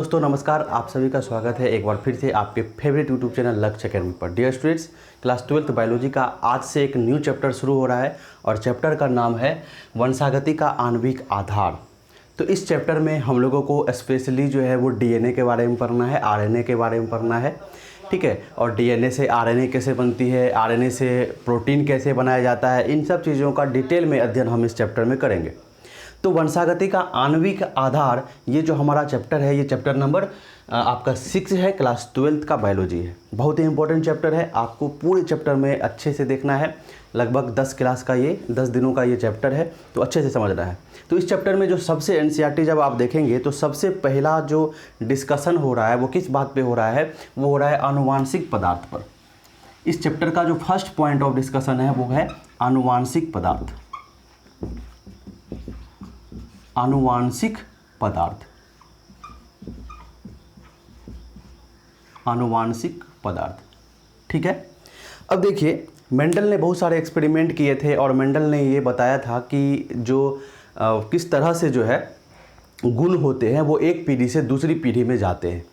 दोस्तों नमस्कार, आप सभी का स्वागत है एक बार फिर से आपके favourite YouTube channel Lakshya academy पर। Dear students, class 12th biology का आज से एक न्यू चैप्टर शुरू हो रहा है और चैप्टर का नाम है वंशागति का आणविक आधार। तो इस चैप्टर में हम लोगों को स्पेशली जो है वो डीएनए के बारे में पढ़ना है, आरएनए के बारे में पढ़ना है, ठीक है। और डीएनए से आरएनए कैसे बनती है, आरएनए से प्रोटीन कैसे बनाया जाता है, इन सब चीज़ों का डिटेल में अध्ययन हम इस चैप्टर में करेंगे। तो वंशागति का आणविक आधार, ये जो हमारा चैप्टर है, ये चैप्टर नंबर आपका 6 है, क्लास 12th का बायोलॉजी है। बहुत ही इंपॉर्टेंट चैप्टर है, आपको पूरे चैप्टर में अच्छे से देखना है। लगभग 10 दिनों का ये चैप्टर है, तो अच्छे से समझना है। तो इस चैप्टर में जो सबसे एनसीईआरटी जब आप देखेंगे तो सबसे पहला जो डिस्कशन हो रहा है वो किस बात पे हो रहा है, वो हो रहा है आनुवांशिक पदार्थ पर। इस चैप्टर का जो फर्स्ट पॉइंट ऑफ डिस्कशन है वो है आनुवांशिक पदार्थ। आनुवांशिक पदार्थ, आनुवांशिक पदार्थ, ठीक है। अब देखिए, मेंडल ने बहुत सारे एक्सपेरिमेंट किए थे और मेंडल ने ये बताया था कि जो किस तरह से जो है गुण होते हैं वो एक पीढ़ी से दूसरी पीढ़ी में जाते हैं।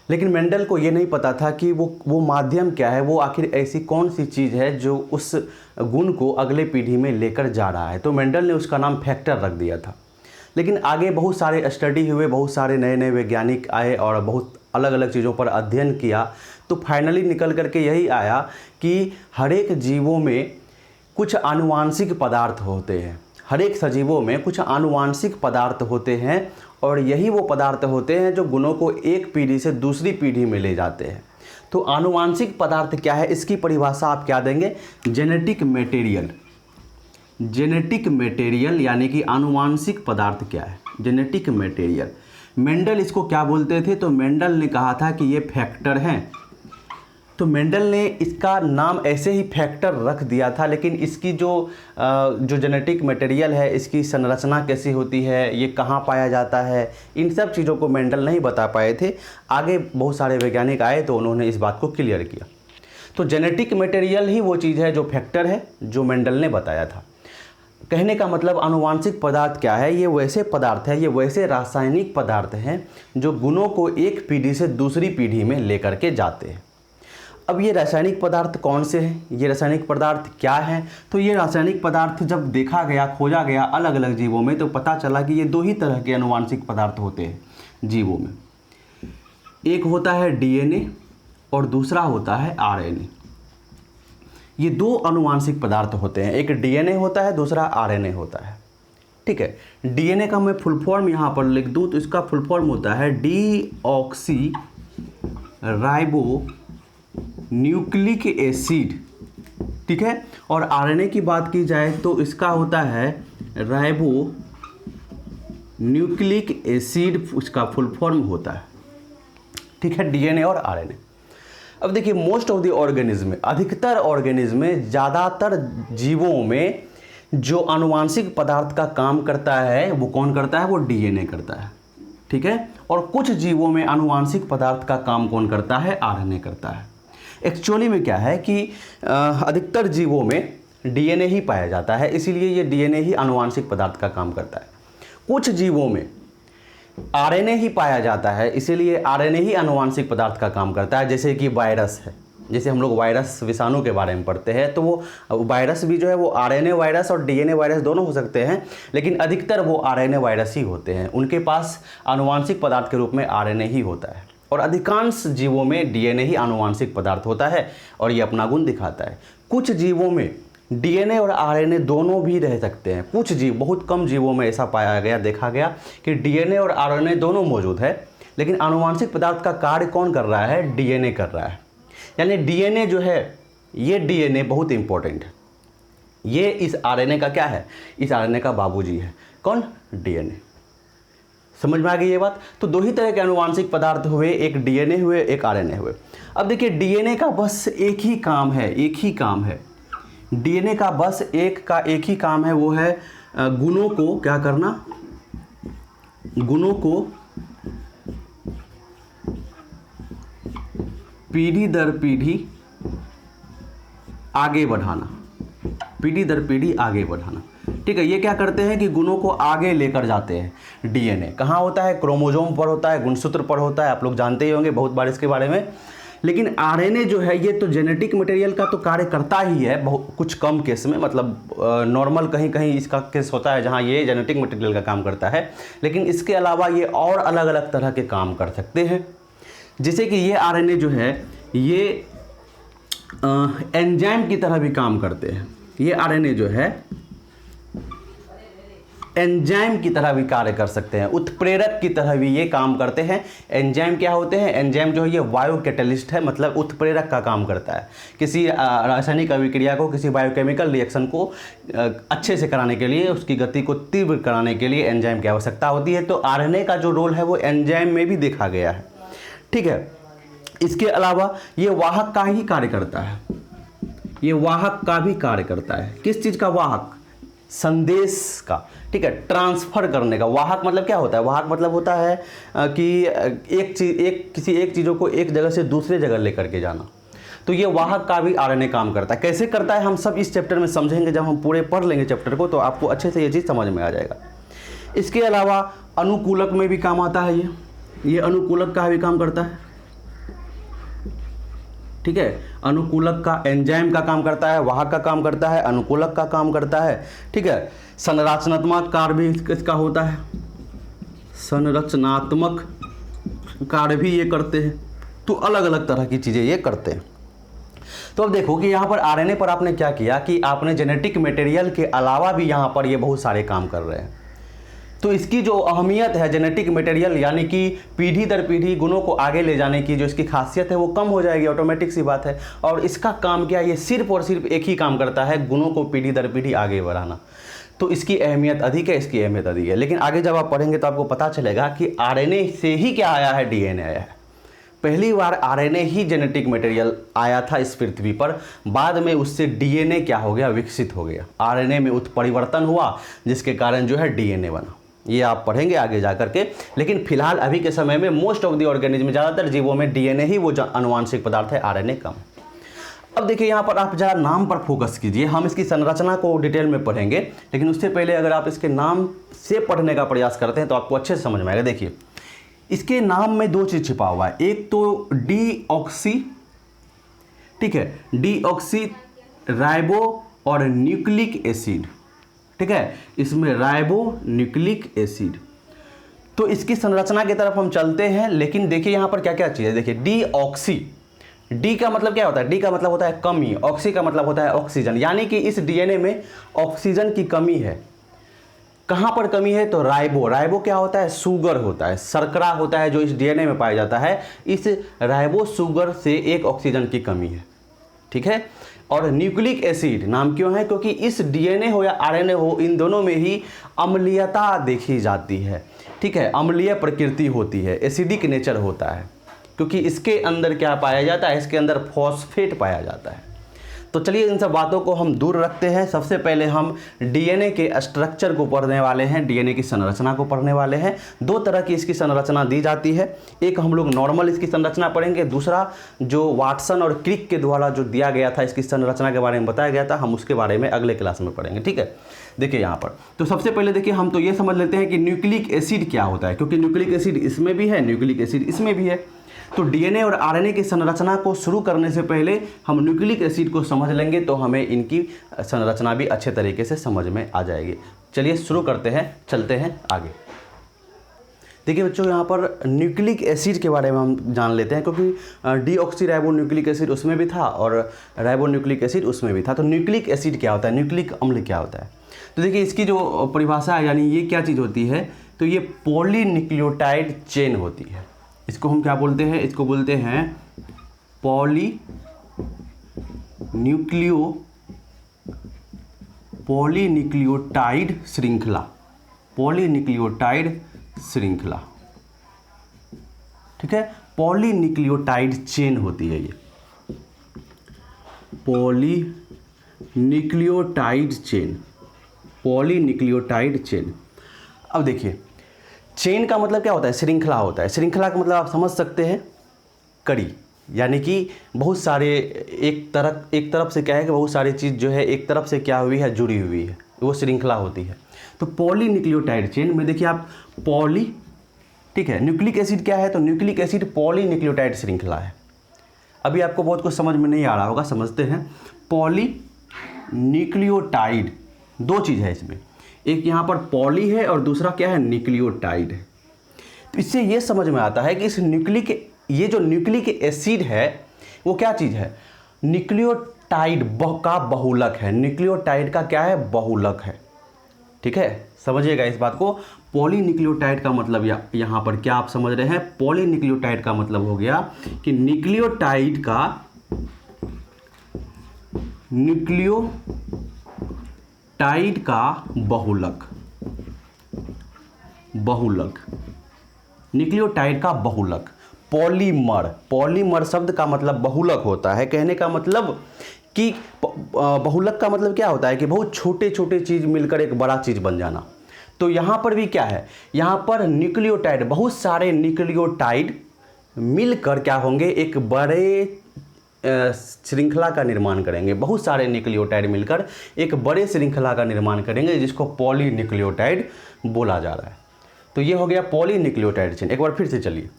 लेकिन मेंडल को ये नहीं पता था कि वो माध्यम क्या है, वो आखिर ऐसी कौन सी चीज़ है जो उस गुण को अगले पीढ़ी में लेकर जा रहा है। तो मेंडल ने उसका नाम फैक्टर रख दिया था। लेकिन आगे बहुत सारे स्टडी हुए, बहुत सारे नए नए वैज्ञानिक आए और बहुत अलग अलग चीज़ों पर अध्ययन किया, तो फाइनली निकल करके यही आया कि हर एक जीवों में कुछ आनुवांशिक पदार्थ होते हैं। हर एक सजीवों में कुछ आनुवांशिक पदार्थ होते हैं और यही वो पदार्थ होते हैं जो गुणों को एक पीढ़ी से दूसरी पीढ़ी में ले जाते हैं। तो आनुवांशिक पदार्थ क्या है, इसकी परिभाषा आप क्या देंगे? Genetic material. जेनेटिक मटेरियल यानी कि आनुवांशिक पदार्थ क्या है? Genetic material. मेंडल इसको क्या बोलते थे? तो मेंडल ने कहा था कि ये फैक्टर हैं। तो मेंडल ने इसका नाम ऐसे ही फैक्टर रख दिया था, लेकिन इसकी जो जेनेटिक मटेरियल है, इसकी संरचना कैसी होती है, ये कहाँ पाया जाता है, इन सब चीज़ों को मेंडल नहीं बता पाए थे। आगे बहुत सारे वैज्ञानिक आए तो उन्होंने इस बात को क्लियर किया। तो जेनेटिक मटेरियल ही वो चीज़ है जो फैक्टर है, जो मेंडल ने बताया था। कहने का मतलब आनुवांशिक पदार्थ क्या है? ये वैसे पदार्थ है, ये वैसे रासायनिक पदार्थ हैं जो गुणों को एक पीढ़ी से दूसरी पीढ़ी में लेकर के जाते हैं। अब ये रासायनिक पदार्थ कौन से हैं, ये रासायनिक पदार्थ क्या हैं? तो ये रासायनिक पदार्थ जब देखा गया, खोजा गया अलग अलग जीवों में, तो पता चला कि ये दो ही तरह के आनुवांशिक पदार्थ होते हैं जीवों में। एक होता है डीएनए और दूसरा होता है आरएनए। ये दो आनुवांशिक पदार्थ होते हैं, एक डीएनए होता है, दूसरा आरएनए होता है, ठीक है। डीएनए का मैं फुल फॉर्म यहाँ पर लिख दूँ तो इसका फुल फॉर्म होता है डीऑक्सी राइबो न्यूक्लिक एसिड, ठीक है। और आरएनए की बात की जाए तो इसका होता है राइबो न्यूक्लिक एसिड, उसका फुल फॉर्म होता है, ठीक है, डीएनए और आरएनए। अब देखिए, मोस्ट ऑफ द ऑर्गेनिज्म, अधिकतर ऑर्गेनिज्म में, ज़्यादातर जीवों में जो आनुवांशिक पदार्थ का काम करता है वो कौन करता है? वो डीएनए करता है, ठीक है। और कुछ जीवों में आनुवांशिक पदार्थ का काम कौन करता है? आरएनए करता है। एक्चुअली में क्या है कि अधिकतर जीवों में डीएनए ही पाया जाता है, इसीलिए ये डीएनए ही आनुवांशिक पदार्थ का काम करता है। कुछ जीवों में आरएनए ही पाया जाता है, इसीलिए आरएनए ही आनुवांशिक पदार्थ का काम करता है। जैसे कि वायरस है, जैसे हम लोग वायरस, विषाणु के बारे में पढ़ते हैं, तो वो वायरस भी जो है वो आरएनए वायरस और डीएनए वायरस दोनों हो सकते हैं, लेकिन अधिकतर वो आरएनए वायरस ही होते हैं। उनके पास आनुवांशिक पदार्थ के रूप में आरएनए ही होता है। और अधिकांश जीवों में डीएनए ही आनुवांशिक पदार्थ होता है और ये अपना गुण दिखाता है। कुछ जीवों में डीएनए और आरएनए दोनों भी रह सकते हैं। कुछ जीव, बहुत कम जीवों में ऐसा पाया गया, देखा गया कि डीएनए और आरएनए दोनों मौजूद है, लेकिन आनुवांशिक पदार्थ का कार्य कौन कर रहा है? डीएनए कर रहा है। यानी डीएनए जो है, ये डीएनए बहुत इंपॉर्टेंट है। ये इस आरएनए का क्या है? इस आरएनए का बाबूजी है। कौन? डीएनए। समझ में आ गई ये बात? तो दो ही तरह के आनुवांशिक पदार्थ हुए, एक डीएनए हुए, एक आरएनए हुए। अब देखिए, डीएनए का बस एक ही काम है, एक ही काम है। डीएनए का बस एक ही काम है, वो है गुणों को क्या करना? गुणों को पीढ़ी दर पीढ़ी आगे बढ़ाना, पीढ़ी दर पीढ़ी आगे बढ़ाना, ठीक है। ये क्या करते हैं कि गुणों को आगे लेकर जाते हैं। डीएनए कहाँ होता है? क्रोमोजोम पर होता है, गुणसूत्र पर होता है, आप लोग जानते ही होंगे बहुत बार इसके बारे में। लेकिन आरएनए जो है ये तो जेनेटिक मटेरियल का तो कार्य करता ही है, बहुत कुछ कम केस में, मतलब नॉर्मल कहीं कहीं इसका केस होता है जहाँ ये जेनेटिक मटेरियल का काम करता है, लेकिन इसके अलावा ये और अलग अलग तरह के काम कर सकते हैं। जैसे कि ये आरएनए जो है ये एंजाइम की तरह भी काम करते हैं। ये आरएनए जो है एंजाइम की तरह भी कार्य कर सकते हैं, उत्प्रेरक की तरह भी ये काम करते हैं। एंजाइम क्या होते हैं? एंजाइम जो है ये बायो कैटलिस्ट है, मतलब उत्प्रेरक का काम करता है। किसी रासायनिक अभिक्रिया को, किसी बायोकेमिकल रिएक्शन को अच्छे से कराने के लिए, उसकी गति को तीव्र कराने के लिए एंजाइम की आवश्यकता होती है। तो आरएनए का जो रोल है वो एंजाइम में भी देखा गया है, ठीक है। इसके अलावा ये वाहक का ही कार्य करता है, ये वाहक का भी कार्य करता है। किस चीज़ का वाहक? संदेश का, ठीक है, ट्रांसफर करने का। वाहक मतलब क्या होता है? वाहक मतलब होता है कि किसी एक चीज़ों को एक जगह से दूसरे जगह लेकर के जाना। तो ये वाहक का भी आरएनए काम करता है। कैसे करता है हम सब इस चैप्टर में समझेंगे। जब हम पूरे पढ़ लेंगे चैप्टर को तो आपको अच्छे से ये चीज़ समझ में आ जाएगा। इसके अलावा अनुकूलक में भी काम आता है ये अनुकूलक का भी काम करता है, ठीक है। अनुकूलक का, एंजाइम का काम करता है, वाहक का काम करता है, अनुकूलक का काम करता है, ठीक है। संरचनात्मक कार्य भी इसका होता है, संरचनात्मक कार्य भी ये करते हैं। तो अलग अलग तरह की चीज़ें ये करते हैं। तो अब देखो कि यहाँ पर आरएनए पर आपने क्या किया कि आपने जेनेटिक मटेरियल के अलावा भी यहाँ पर ये बहुत सारे काम कर रहे हैं। तो इसकी जो अहमियत है जेनेटिक मटेरियल, यानी कि पीढ़ी दर पीढ़ी गुणों को आगे ले जाने की जो इसकी खासियत है वो कम हो जाएगी, ऑटोमेटिक सी बात है। और इसका काम क्या है? ये सिर्फ और सिर्फ एक ही काम करता है, गुणों को पीढ़ी दर पीढ़ी आगे बढ़ाना। तो इसकी अहमियत अधिक है, इसकी अहमियत अधिक है। लेकिन आगे जब आप पढ़ेंगे तो आपको पता चलेगा कि आरएनए से ही क्या आया है? डीएनए आया है। पहली बार आरएनए ही जेनेटिक मटेरियल आया था इस पृथ्वी पर, बाद में उससे डीएनए क्या हो गया? विकसित हो गया। आरएनए में उत्परिवर्तन हुआ जिसके कारण जो है डीएनए बना। ये आप पढ़ेंगे आगे जा करके। लेकिन फिलहाल अभी के समय में मोस्ट ऑफ द ऑर्गेनिज्म, ज़्यादातर जीवों में डीएनए ही वो आनुवांशिक पदार्थ है, आरएनए कम। अब देखिए यहाँ पर आप जरा नाम पर फोकस कीजिए। हम इसकी संरचना को डिटेल में पढ़ेंगे, लेकिन उससे पहले अगर आप इसके नाम से पढ़ने का प्रयास करते हैं तो आपको अच्छे से समझ में आएगा। देखिए इसके नाम में दो चीज़ छिपा हुआ है। एक तो डीऑक्सी, ठीक है, डीऑक्सी राइबो और न्यूक्लिक एसिड, ठीक है, इसमें राइबो न्यूक्लिक एसिड। तो इसकी संरचना की तरफ हम चलते हैं। लेकिन देखिए यहाँ पर क्या क्या चीज़ है। देखिए डीऑक्सी, डी का मतलब क्या होता है? डी का मतलब होता है कमी, ऑक्सी का मतलब होता है ऑक्सीजन, यानी कि इस डीएनए में ऑक्सीजन की कमी है। कहाँ पर कमी है? तो राइबो, राइबो क्या होता है? शुगर होता है, शर्करा होता है जो इस डीएनए में पाया जाता है। इस राइबो शुगर से एक ऑक्सीजन की कमी है, ठीक है। और न्यूक्लिक एसिड नाम क्यों है? क्योंकि इस डीएनए हो या आरएनए हो, इन दोनों में ही अम्लीयता देखी जाती है, ठीक है, अम्लीय प्रकृति होती है, एसिडिक नेचर होता है। क्योंकि इसके अंदर क्या पाया जाता है? इसके अंदर फॉस्फेट पाया जाता है। तो चलिए इन सब बातों को हम दूर रखते हैं। सबसे पहले हम डीएनए के स्ट्रक्चर को पढ़ने वाले हैं, डीएनए की संरचना को पढ़ने वाले हैं। दो तरह की इसकी संरचना दी जाती है। एक हम लोग नॉर्मल इसकी संरचना पढ़ेंगे, दूसरा जो वाटसन और क्रिक के द्वारा जो दिया गया था इसकी संरचना के बारे में बताया गया था, हम उसके बारे में अगले क्लास में पढ़ेंगे, ठीक है। देखिए यहाँ पर तो सबसे पहले देखिए हम तो ये समझ लेते हैं कि न्यूक्लिक एसिड क्या होता है, क्योंकि न्यूक्लिक एसिड इसमें भी है, न्यूक्लिक एसिड इसमें भी है। तो डीएनए और आरएनए की संरचना को शुरू करने से पहले हम न्यूक्लिक एसिड को समझ लेंगे तो हमें इनकी संरचना भी अच्छे तरीके से समझ में आ जाएगी। चलिए शुरू करते हैं, चलते हैं आगे। देखिए बच्चों यहाँ पर न्यूक्लिक एसिड के बारे में हम जान लेते हैं, क्योंकि डीऑक्सी राइबो न्यूक्लिक एसिड उसमें भी था और राइबो न्यूक्लिक एसिड उसमें भी था। तो न्यूक्लिक एसिड क्या होता है? न्यूक्लिक अम्ल क्या होता है? तो देखिए इसकी जो परिभाषा है, यानी ये क्या चीज़ होती है? तो ये पॉलीन्यूक्लियोटाइड चेन होती है। इसको हम क्या बोलते हैं? इसको बोलते हैं पॉलीन्यूक्लियोटाइड श्रृंखला, पॉलीन्यूक्लियोटाइड श्रृंखला, ठीक है। पॉलीन्यूक्लियोटाइड चेन होती है ये, पॉलीन्यूक्लियोटाइड चेन, पॉलीन्यूक्लियोटाइड चेन। अब देखिए चेन का मतलब क्या होता है? श्रृंखला होता है। श्रृंखला का मतलब आप समझ सकते हैं कड़ी, यानी कि बहुत सारे एक तरफ से क्या है कि बहुत सारी चीज़ जो है एक तरफ से क्या हुई है, जुड़ी हुई है, वो श्रृंखला होती है। तो पॉलीन्यूक्लियोटाइड चेन में देखिए आप पॉली, ठीक है, न्यूक्लिक एसिड क्या है, तो न्यूक्लिक एसिड पॉलीन्यूक्लियोटाइड श्रृंखला है। अभी आपको बहुत कुछ समझ में नहीं आ रहा होगा, समझते हैं। पॉलीन्यूक्लियोटाइड दो चीज़ है इसमें, एक यहाँ पर पॉली है और दूसरा क्या है, न्यूक्लियोटाइड है। तो इससे ये समझ में आता है कि इस ये जो न्यूक्लिक एसिड है वो क्या चीज़ है, न्यूक्लियोटाइड का बहुलक है। न्यूक्लियोटाइड का क्या है, बहुलक है। ठीक है, समझिएगा इस बात को। पॉलीन्यूक्लियोटाइड का मतलब यहाँ पर क्या आप समझ रहे हैं, पॉलीन्यूक्लियोटाइड का मतलब हो गया कि न्यूक्लियोटाइड का बहुलक, न्यूक्लियोटाइड का बहुलक। पॉलीमर शब्द का मतलब बहुलक होता है। कहने का मतलब कि बहुलक का मतलब क्या होता है कि बहुत छोटे छोटे चीज़ मिलकर एक बड़ा चीज़ बन जाना। तो यहाँ पर भी क्या है, यहाँ पर न्यूक्लियोटाइड, बहुत सारे न्यूक्लियोटाइड मिलकर क्या होंगे, एक बड़े श्रृंखला का निर्माण करेंगे। बहुत सारे न्यूक्लियोटाइड मिलकर एक बड़े श्रृंखला का निर्माण करेंगे, जिसको पॉलीन्यूक्लियोटाइड बोला जा रहा है। तो ये हो गया पॉलीन्यूक्लियोटाइड चेन। एक बार फिर से चलिए,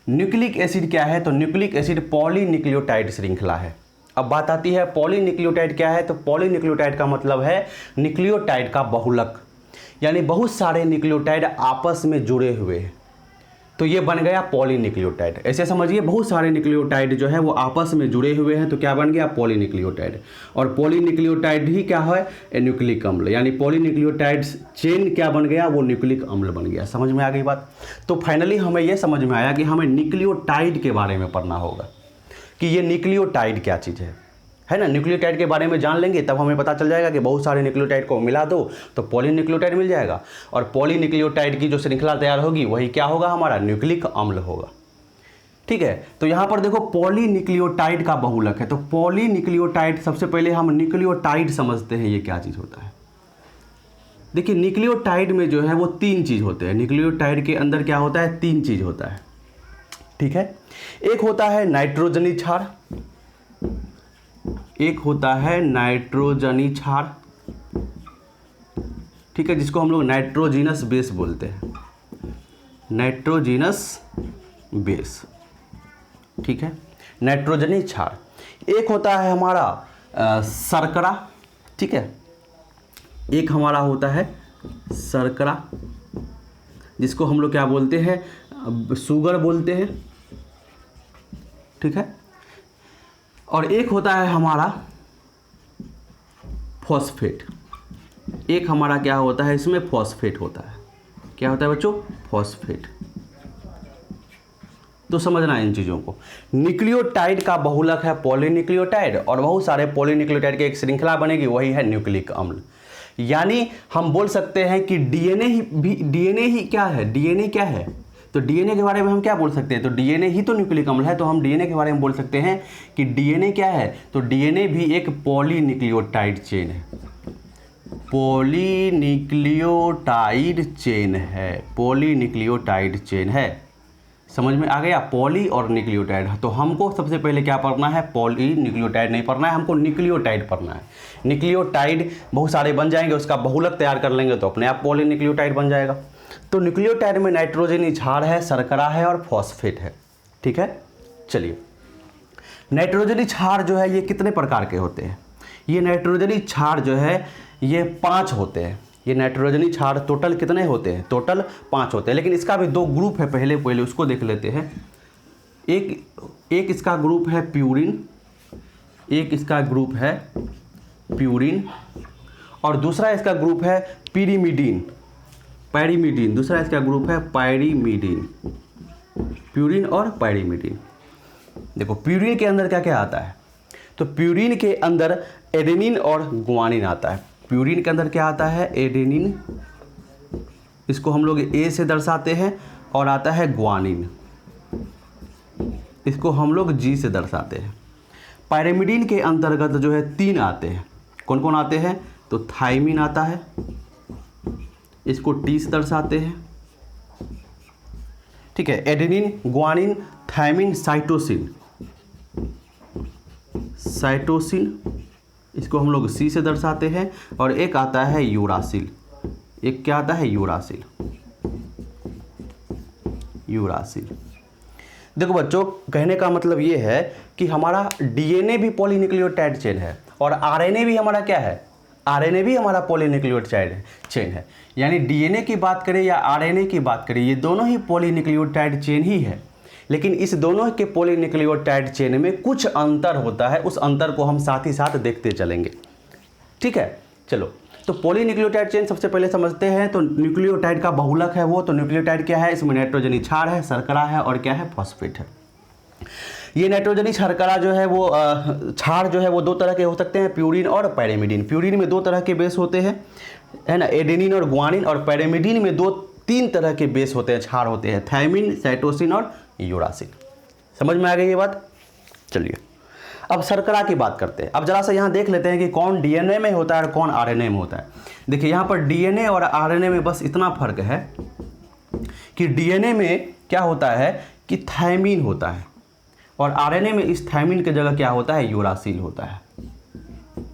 न्यूक्लिक एसिड क्या है, तो न्यूक्लिक एसिड पॉलीन्यूक्लियोटाइड श्रृंखला है। अब बात आती है पॉलीन्यूक्लियोटाइड क्या है, तो पॉलीन्यूक्लियोटाइड का मतलब है न्यूक्लियोटाइड का बहुलक, यानी बहुत सारे न्यूक्लियोटाइड आपस में जुड़े हुए हैं, तो ये बन गया पॉलीन्यूक्लियोटाइड। ऐसे समझिए, बहुत सारे न्यूक्लियोटाइड जो है वो आपस में जुड़े हुए हैं, तो क्या बन गया, पॉलीन्यूक्लियोटाइड। और पॉलीन्यूक्लियोटाइड ही क्या है, न्यूक्लिक अम्ल, यानी पॉलीन्यूक्लियोटाइड चेन क्या बन गया, वो न्यूक्लिक अम्ल बन गया। समझ में आ गई बात। तो फाइनली हमें यह समझ में आया कि हमें न्यूक्लियोटाइड के बारे में पढ़ना होगा कि ये न्यूक्लियोटाइड क्या चीज़ है ना। न्यूक्लियोटाइड के बारे में जान लेंगे तब हमें पता चल जाएगा कि बहुत सारे न्यूक्लियोटाइड को मिला दो तो पॉलीन्यूक्लियोटाइड मिल जाएगा, और पॉलीन्यूक्लियोटाइड की जो श्रृंखला तैयार होगी वही क्या होगा, हमारा न्यूक्लिक अम्ल होगा। ठीक है, तो यहाँ पर देखो पॉलीन्यूक्लियोटाइड का बहुलक है। तो पॉलीन्यूक्लियोटाइड, सबसे पहले हम न्यूक्लियोटाइड समझते हैं ये क्या चीज़ होता है। देखिए, न्यूक्लियोटाइड में जो है वो तीन चीज़ होते हैं। न्यूक्लियोटाइड के अंदर क्या होता है, तीन चीज़ होता है। ठीक है, एक होता है नाइट्रोजनी क्षार, एक होता है नाइट्रोजनी क्षार, ठीक है, जिसको हम लोग नाइट्रोजिनस बेस बोलते हैं, नाइट्रोजिनस बेस। ठीक है, नाइट्रोजनी क्षार। एक होता है हमारा शर्करा, ठीक है, एक हमारा होता है शर्करा, जिसको हम लोग क्या बोलते हैं, शुगर बोलते हैं। ठीक है, और एक होता है हमारा फॉस्फेट। एक हमारा क्या होता है, इसमें फॉस्फेट होता है। क्या होता है बच्चों, फॉस्फेट। तो समझना है इन चीज़ों को। न्यूक्लियोटाइड का बहुलक है पॉलीन्यूक्लियोटाइड, और बहुत सारे पॉलीन्यूक्लियोटाइड की एक श्रृंखला बनेगी, वही है न्यूक्लिक अम्ल। यानी हम बोल सकते हैं कि डीएनए ही क्या है, डीएनए क्या है, तो डीएनए के बारे में हम क्या बोल सकते हैं, तो डीएनए ही तो न्यूक्लिक अम्ल है। तो हम डीएनए के बारे में बोल सकते हैं कि डीएनए क्या है, तो डीएनए भी एक पॉलीन्यूक्लियोटाइड चेन है, पॉलीन्यूक्लियोटाइड चेन है, पॉलीन्यूक्लियोटाइड चेन है। समझ में आ गया, पॉली और न्यूक्लियोटाइड। तो हमको सबसे पहले क्या पढ़ना है, पॉलीन्यूक्लियोटाइड नहीं पढ़ना है, हमको न्यूक्लियोटाइड पढ़ना है। न्यूक्लियोटाइड बहुत सारे बन जाएंगे, उसका बहुलक तैयार कर लेंगे तो अपने आप पॉलीन्यूक्लियोटाइड बन जाएगा। तो न्यूक्लियोटाइड में नाइट्रोजनी क्षार है, शर्करा है और फॉस्फेट है। ठीक है, चलिए, नाइट्रोजनी क्षार जो है ये कितने प्रकार के होते हैं, ये नाइट्रोजनी क्षार जो है ये 5 होते हैं। ये नाइट्रोजनी क्षार टोटल कितने होते हैं, टोटल 5 होते हैं, लेकिन इसका भी 2 ग्रुप है, पहले उसको देख लेते हैं। एक इसका ग्रुप है प्यूरिन, एक इसका ग्रुप है प्यूरिन, और दूसरा इसका ग्रुप है पैरीमिडीन, दूसरा इसका ग्रुप है पैरीमिडीन, प्यूरिन और पैरीमिडीन। देखो प्यूरिन के अंदर क्या क्या आता है, तो प्यूरिन के अंदर एडेनिन और गुआनिन आता है। प्यूरिन के अंदर क्या आता है, एडेनिन, इसको हम लोग ए से दर्शाते हैं, और आता है गुआनिन, इसको हम लोग जी से दर्शाते हैं। पैरीमिडीन के अंतर्गत जो है 3 आते हैं। कौन कौन आते हैं, तो थायमिन आता है, इसको टी से दर्शाते हैं। ठीक है, adenine, guanine, thymine, cytosine, cytosine, इसको हम लोग C से दर्शाते हैं, और एक आता है यूरासिल। एक क्या आता है? यूरासिल। यूरासिल। देखो बच्चों, कहने का मतलब ये है कि हमारा डीएनए भी पॉलीन्यूक्लियोटाइड चेन है, और आरएनए भी हमारा क्या है? आरएनए भी हमारा पॉलीन्यूक्लियोटाइड चेन है। यानी डीएनए की बात करें या आरएनए की बात करें, ये दोनों ही पॉलीन्यूक्लियोटाइड चेन ही है। लेकिन इस दोनों के पॉलीन्यूक्लियोटाइड चेन में कुछ अंतर होता है, उस अंतर को हम साथ ही साथ देखते चलेंगे। ठीक है, चलो। तो पॉलीन्यूक्लियोटाइड चेन सबसे पहले समझते हैं। तो न्यूक्लियोटाइड का बहुलक है वो, तो न्यूक्लियोटाइड क्या है? इसमें नाइट्रोजनी क्षार है, शर्करा है, और क्या है? फॉस्फेट है। ये नाइट्रोजनी शर्करा जो है वो क्षार जो है वो दो तरह के हो सकते हैं, प्यूरिन और पैरामिडिन। प्यूरिन में दो तरह के बेस होते हैं, है ना, एडेनिन और ग्वानिन, और पैरामिडिन में तीन तरह के बेस होते हैं, क्षार होते हैं, थायमिन, साइटोसिन और यूरासिल। समझ में आ गई ये बात? चलिए अब शर्करा की बात करते हैं। अब जरा सा यहाँ देख लेते हैं कि कौन डीएनए में होता है और कौन आरएनए में होता है। देखिए यहाँ पर डीएनए और आरएनए में बस इतना फर्क है कि डीएनए में क्या होता है कि थायमिन होता है, और आरएनए में इस थायमिन की जगह क्या होता है? यूरासिल होता है।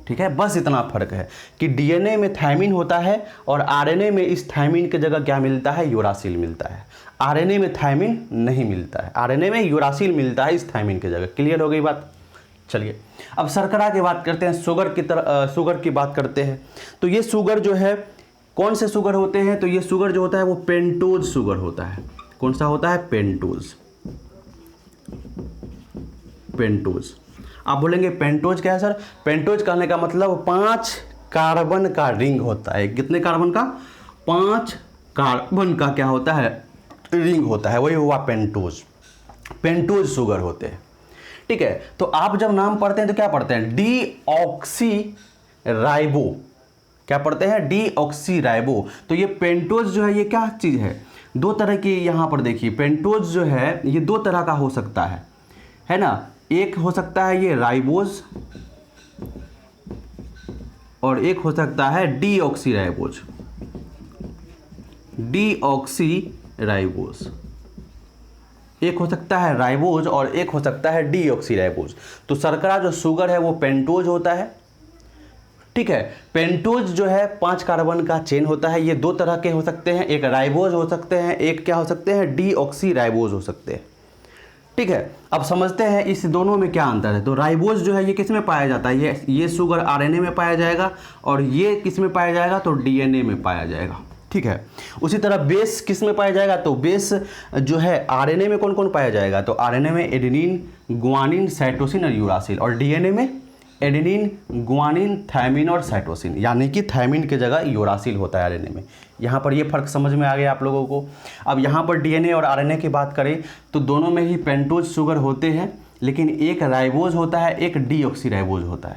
ठीक है, बस इतना फर्क है कि डीएनए में थायमिन होता है और आरएनए में इस थायमिन की जगह क्या मिलता है? यूरासिल मिलता है। आरएनए में थायमिन नहीं मिलता है, आरएनए में यूरासिल मिलता है इस थायमिन की जगह। क्लियर हो गई बात? चलिए अब शर्करा की बात करते हैं, शुगर की बात करते हैं। तो ये शुगर जो है, कौन से शुगर होते हैं? तो ये शुगर जो होता है वो पेंटोज शुगर होता है। कौन सा होता है? पेंटोज। पेंटोज। आप बोलेंगे पेंटोज क्या है सर? पेंटोज कहने का मतलब 5 कार्बन का रिंग होता है। कितने कार्बन का? 5 कार्बन का क्या होता है? रिंग होता है, वही हुआ पेंटोज। पेंटोज शुगर होते हैं। ठीक है, तो आप जब नाम पढ़ते हैं तो क्या पढ़ते हैं? Deoxy ribo. क्या पढ़ते हैं? Deoxy ribo. तो ये पेंटोज जो है ये क्या चीज़ है? दो तरह की, यहाँ पर देखिए पेंटोज जो है ये दो तरह का हो सकता है ना। एक हो सकता है ये राइबोज, और एक हो सकता है डीऑक्सी राइबोज। डीऑक्सी राइबोज एक हो सकता है राइबोज और एक हो सकता है डीऑक्सी राइबोज। तो शर्करा जो शुगर है वो पेंटोज होता है। ठीक है, पेंटोज जो है 5 कार्बन का चेन होता है। ये दो तरह के हो सकते हैं, एक राइबोज हो सकते हैं, एक क्या हो सकते हैं? डीऑक्सी राइबोज हो सकते हैं। ठीक है, अब समझते हैं इस दोनों में क्या अंतर है। तो राइबोज जो है ये किस में पाया जाता है? ये शुगर आरएनए में पाया जाएगा, और ये किस में पाया जाएगा? तो डीएनए में पाया जाएगा। ठीक है, उसी तरह बेस किस में पाया जाएगा? तो बेस जो है आरएनए में कौन कौन पाया जाएगा? तो आरएनए में एडेनिन, ग्वानिन, साइटोसिन और यूरासिल, और डीएनए में एडेनिन, ग्वानिन, थायमिन और साइटोसिन। यानी कि थायमिन की जगह यूरासिल होता है आरएनए में। यहाँ पर ये फर्क समझ में आ गया आप लोगों को। अब यहाँ पर डीएनए और आरएनए की बात करें तो दोनों में ही पेंटोज शुगर होते हैं, लेकिन एक राइबोज होता है, एक डीऑक्सी राइबोज होता